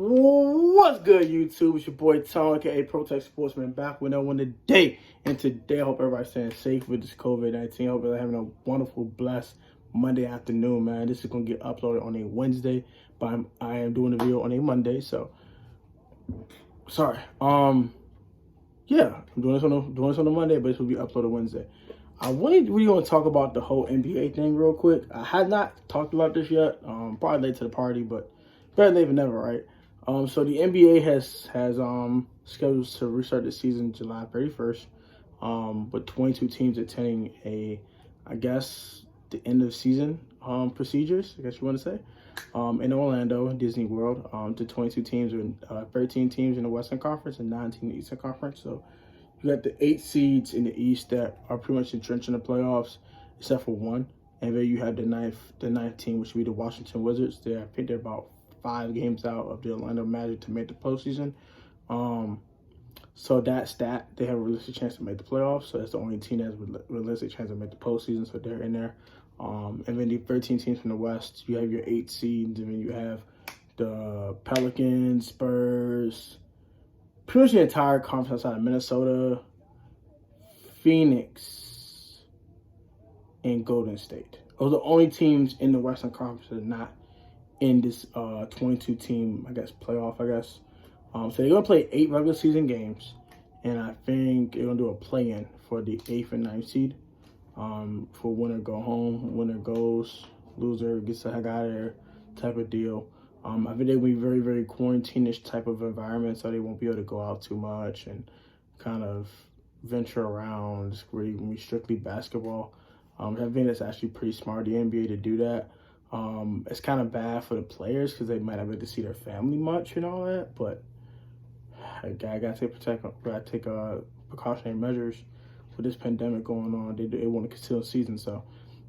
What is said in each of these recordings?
What's good, YouTube? It's your boy Tom, aka Protect Sportsman, back with another one today. And today, I hope everybody's staying safe with this COVID-19. I hope you're having a wonderful, blessed Monday afternoon, man. This is going to get uploaded on a Wednesday, but I am doing the video on a Monday, so sorry. Yeah, I'm doing this on a Monday, but this will be uploaded Wednesday. I really want to talk about the whole NBA thing real quick. I had not talked about this yet. Probably late to the party, but better late than never, right? So the NBA has scheduled to restart the season July 31st, with 22 teams attending I guess, the end of season procedures, I guess you want to say, in Orlando, Disney World. The 22 teams are 13 teams in the Western Conference and 19 in the Eastern Conference. So you got the 8 seeds in the East that are pretty much entrenched in the playoffs, except for one. And then you have the ninth team, which would be the Washington Wizards. I think they're about 5 games out of the Orlando Magic to make the postseason. So they have a realistic chance to make the playoffs. So that's the only team that has a realistic chance to make the postseason. So they're in there. And then the 13 teams from the West, you have your 8 seeds, and then you have the Pelicans, Spurs, pretty much the entire conference outside of Minnesota, Phoenix, and Golden State. Those are the only teams in the Western Conference that are not in this 22-team, I guess, playoff, I guess. So they're going to play 8 regular season games, and I think they're going to do a play-in for the 8th and 9th seed. For winner go home, winner goes, loser gets the heck out of there type of deal. I think they will be very, very quarantine-ish type of environment, so they won't be able to go out too much and kind of venture around. It's really going to be strictly basketball. I think that's actually pretty smart, the NBA, to do that. It's kind of bad for the players because they might not be able to see their family much and all that, but I gotta take precautionary measures with this pandemic going on. They want to continue the season, so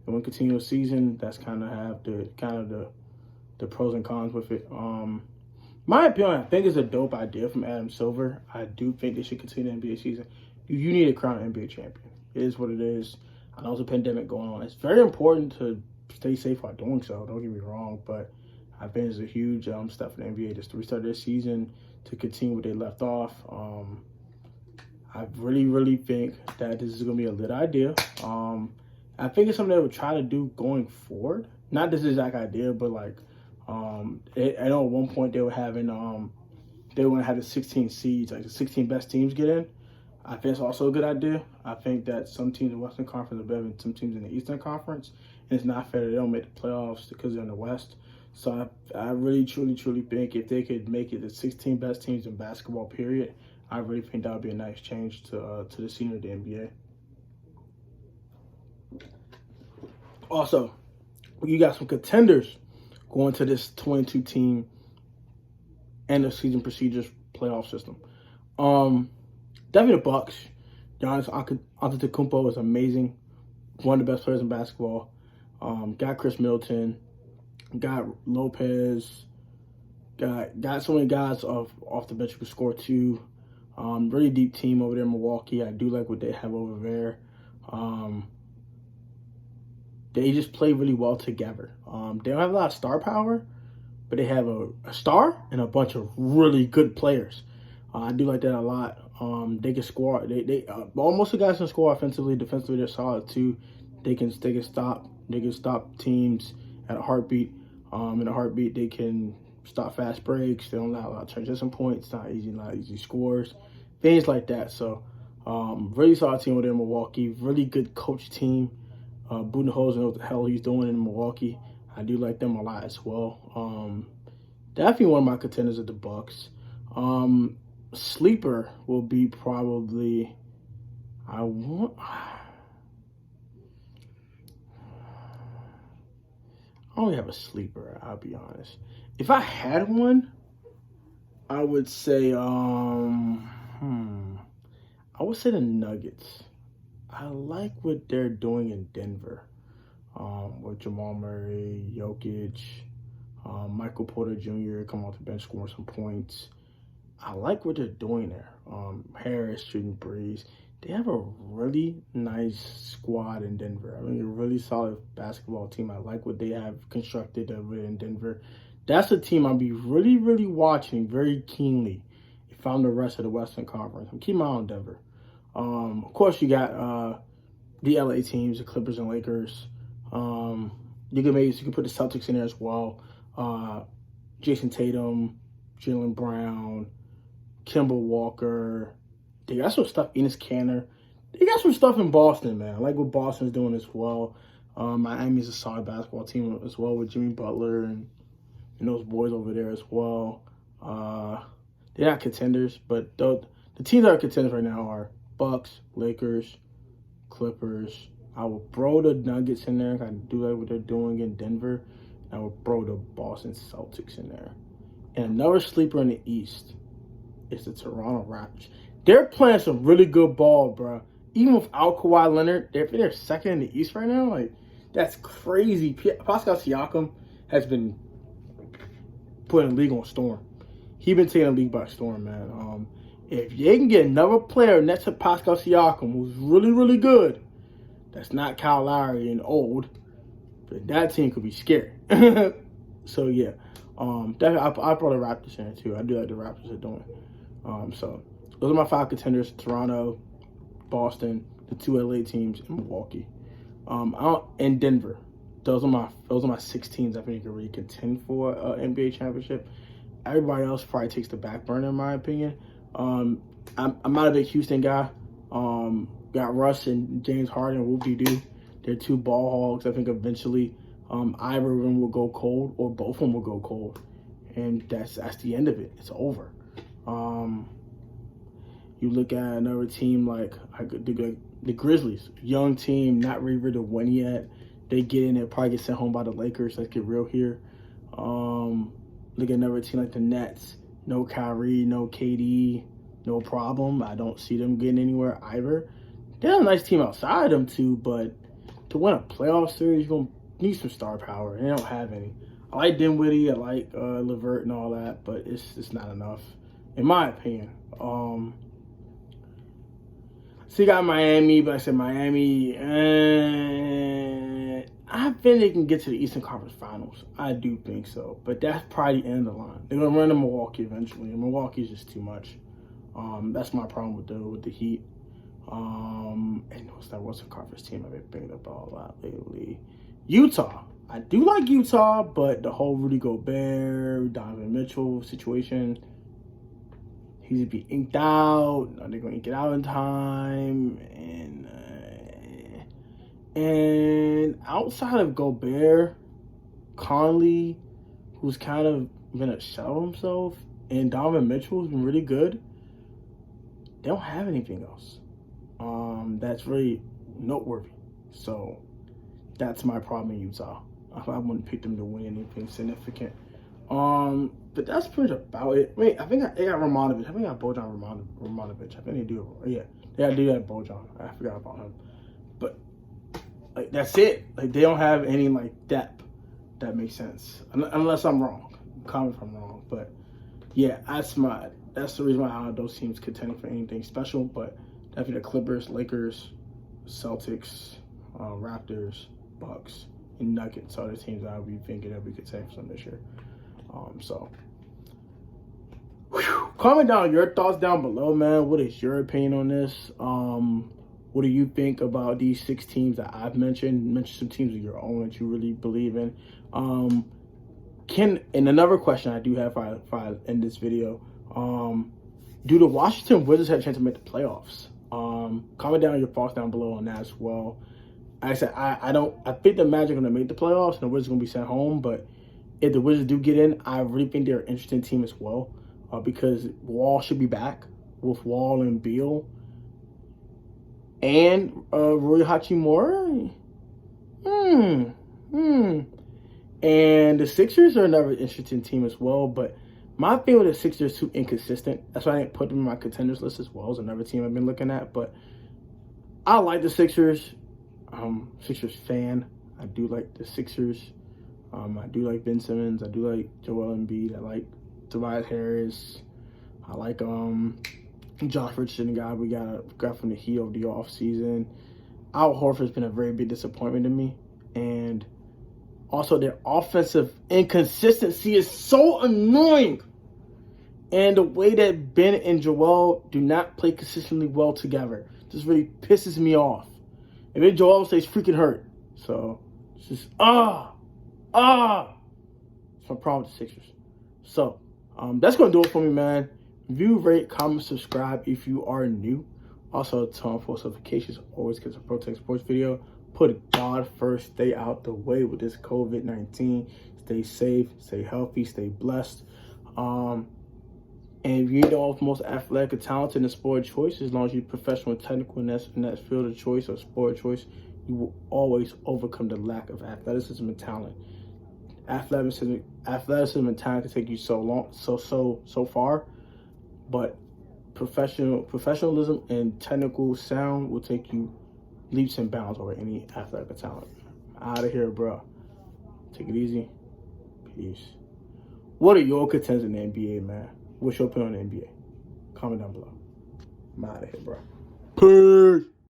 they want to continue the season. That's kind of have the pros and cons with it. My opinion, I think it's a dope idea from Adam Silver. I do think they should continue the NBA season. You need to crown an NBA champion. It is what it is. I know there's a pandemic going on. It's very important to stay safe while doing so. Don't get me wrong, but I think it's a huge step for the NBA just to restart their season, to continue what they left off. I really, really think that this is going to be a lit idea. I think it's something they would try to do going forward. Not this exact idea, but like, I know at one point they were having, they want to have the 16 seeds, like the 16 best teams get in. I think it's also a good idea. I think that some teams in the Western Conference are better than some teams in the Eastern Conference. And it's not fair that they don't make the playoffs because they're in the West. So I really, truly, truly think if they could make it the 16 best teams in basketball, period, I really think that would be a nice change to the scene of the NBA. Also, you got some contenders going to this 22-team end of season procedures playoff system. Definitely the Bucks. Giannis Antetokounmpo is amazing. One of the best players in basketball. Got Chris Middleton. Got Lopez. Got so many guys off the bench who can score too. Really deep team over there in Milwaukee. I do like what they have over there. They just play really well together. They don't have a lot of star power, but they have a star and a bunch of really good players. I do like that a lot. They can score. Most of the guys can score offensively. Defensively, they're solid too. They can stop teams at a heartbeat. In a heartbeat, they can stop fast breaks. They don't allow a lot of transition points. Not easy scores, things like that. So, really solid team over there in Milwaukee. Really good coach team. Budenholzer knows what the hell he's doing in Milwaukee. I do like them a lot as well. Definitely one of my contenders are the Bucks. Sleeper will be probably I don't really have a sleeper, I'll be honest. If I had one, I would say I would say the Nuggets. I like what they're doing in Denver. With Jamal Murray, Jokic, Michael Porter Jr. come off the bench scoring some points. I like what they're doing there. Harris shooting threes. They have a really nice squad in Denver. I mean, a really solid basketball team. I like what they have constructed over in Denver. that's a team I'll be really, really watching very keenly if I'm the rest of the Western Conference. I'm keeping my eye on Denver. Of course, you got the LA teams, the Clippers and Lakers. You can put the Celtics in there as well. Jason Tatum, Jaylen Brown, Kemba Walker. They got some stuff. Enes Kanter. They got some stuff in Boston, man. I like what Boston's doing as well. Miami's a solid basketball team as well with Jimmy Butler and those boys over there as well. They're not contenders, but the teams that are contenders right now are Bucks, Lakers, Clippers. I will throw the Nuggets in there. I do like what they're doing in Denver. I will throw the Boston Celtics in there. And another sleeper in the East is the Toronto Raptors. They're playing some really good ball, bro. Even without Kawhi Leonard, they're second in the East right now. Like, that's crazy. Pascal Siakam has been putting the league on storm. He's been taking the league by storm, man. If they can get another player next to Pascal Siakam who's really, really good, that's not Kyle Lowry and old, but that team could be scary. So, yeah. Definitely, I brought the Raptors in too. I do like the Raptors are doing. So, those are my 5 contenders: Toronto, Boston, the 2 LA teams, and Milwaukee. And Denver. Those are my 6 teams I think can really contend for an NBA championship. Everybody else probably takes the back burner in my opinion. I'm not a big Houston guy. Got Russ and James Harden. Whoop-de-doo. They're 2 ball hogs. I think eventually either of them will go cold or both of them will go cold, and that's the end of it. It's over. You look at another team like the Grizzlies, young team, not really ready to win yet. They get in there, probably get sent home by the Lakers. Let's get real here. Look at another team like the Nets. No Kyrie, no KD, no problem. I don't see them getting anywhere either. They're a nice team outside them too, but to win a playoff series, you're going to need some star power, and they don't have any. I like Dinwiddie, I like LeVert and all that, but it's not enough, in my opinion. So you got Miami, but I said Miami, I think they can get to the Eastern Conference Finals. I do think so, but that's probably the end of the line. They're going to run to Milwaukee eventually, and Milwaukee's just too much. That's my problem with the Heat. And what's that Western Conference team I've been thinking about a lot lately? Utah. I do like Utah, but the whole Rudy Gobert, Donovan Mitchell situation, he's going to be inked out. Are they going to ink it out in time? And outside of Gobert, Conley, who's kind of been a shell of himself, and Donovan Mitchell, who's been really good, they don't have anything else that's really noteworthy. So that's my problem in Utah. I wouldn't pick them to win anything significant. But that's pretty much about it. Wait, I think they got Romanovich. I think they got Bojan Romanovich. I think they do. Yeah, they got to do that Bojan. I forgot about him. But like that's it. Like they don't have any like depth. That makes sense. Unless I'm wrong. Comment if I'm wrong. But yeah, that's the reason why those teams contending for anything special. But definitely the Clippers, Lakers, Celtics, Raptors, Bucks, and Nuggets are the teams I would be thinking that we could take from this year. Comment down your thoughts down below, man. What is your opinion on this? What do you think about these 6 teams that I've mentioned? Mention some teams of your own that you really believe in. And another question I do have if I end this video, do the Washington Wizards have a chance to make the playoffs? Comment down your thoughts down below on that as well. Like I said, I think the Magic are going to make the playoffs and the Wizards are going to be sent home, but if the Wizards do get in, I really think they're an interesting team as well, because Wall should be back with Wall and Beal and Rui Hachimura. And the Sixers are another interesting team as well, but my thing with the Sixers is too inconsistent. That's why I didn't put them in my contenders list as well as another team I've been looking at. But I like the Sixers. Sixers fan. I do like the Sixers. I do like Ben Simmons. I do like Joel Embiid. I like Tobias Harris. I like Josh Richardson, the guy we got from the Heat over the offseason. Al Horford's been a very big disappointment to me. And Also, their offensive inconsistency is so annoying. And the way that Ben and Joel do not play consistently well together just really pisses me off. And then Joel stays freaking hurt. So, it's just, It's my problem with the Sixers. So, that's going to do it for me, man. View, rate, comment, subscribe if you are new. Also, turn on post notifications. Always get a Protect Sports video. Put God first. Stay out the way with this COVID-19. Stay safe. Stay healthy. Stay blessed. And if you're the most athletic and talented in sport of choice, as long as you're professional and technical in that field of choice or sport of choice, you will always overcome the lack of athleticism and talent. Athleticism and talent can take you so far, but professionalism and technical sound will take you leaps and bounds over any athletic talent. I'm out of here, bro. Take it easy. Peace. What are your contenders in the NBA, man? What's your opinion on the NBA? Comment down below. I'm out of here, bro. Peace.